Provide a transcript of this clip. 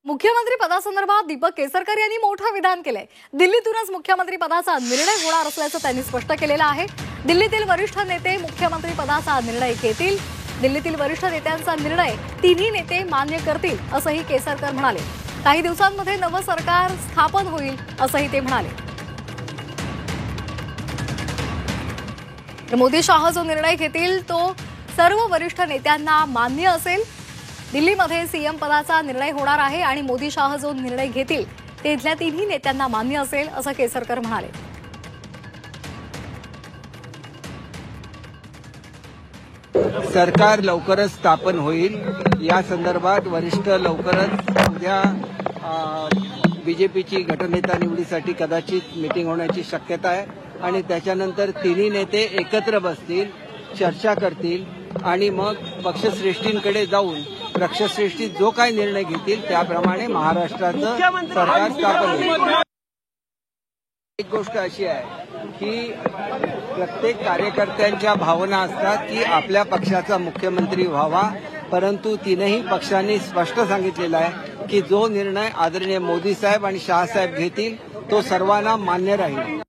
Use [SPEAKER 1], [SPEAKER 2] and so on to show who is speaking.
[SPEAKER 1] मुख्यमंत्री पदासंदर्भात दीपक केसरकर यांनी मोठं विधान केलंय। दिल्लीतूनच मुख्यमंत्री पदाचा निर्णय होणार असल्याचं त्यांनी स्पष्ट केलेलं आहे। दिल्लीतील वरिष्ठ नेते मुख्यमंत्री पदाचा निर्णय घेतील। दिल्लीतील वरिष्ठ नेत्यांचा निर्णय तिन्ही नेते मान्य करतील असंही केसरकर म्हणाले। काही दिवसांमध्ये नवं सरकार स्थापन होईल असंही ते म्हणाले। मोदी शाह जो निर्णय घेतील तो सर्व वरिष्ठ नेत्यांना मान्य असेल। दिल्लीमध्ये सीएम पदाचा निर्णय होणार आहे आणि मोदी शाह जो निर्णय घेतील ते इथल्या तिन्ही नेत्यांना मान्य असेल असं केसरकर म्हणाले।
[SPEAKER 2] सरकार लवकरच स्थापन होईल या संदर्भात वरिष्ठ लवकरच उद्या बीजेपीची गटनेता निवडीसाठी कदाचित मीटिंग होण्याची शक्यता आहे आणि त्याच्यानंतर तिन्ही नेते एकत्र बसतील, चर्चा करतील आणि मग पक्षश्रेष्ठींकडे जाऊन पक्षश्रेष्ठी जो काही निर्णय घेतील त्याप्रमाणे महाराष्ट्राचं सरकार स्थापन होईल। एक गोष्ट अशी आहे की प्रत्येक कार्यकर्त्यांच्या भावना असतात की आपल्या पक्षाचा मुख्यमंत्री व्हावा, परंतु तीनही पक्षांनी स्पष्ट सांगितलेलं आहे की जो निर्णय आदरणीय मोदी साहेब आणि शाह साहेब घेतील तो सर्वांना मान्य राहील।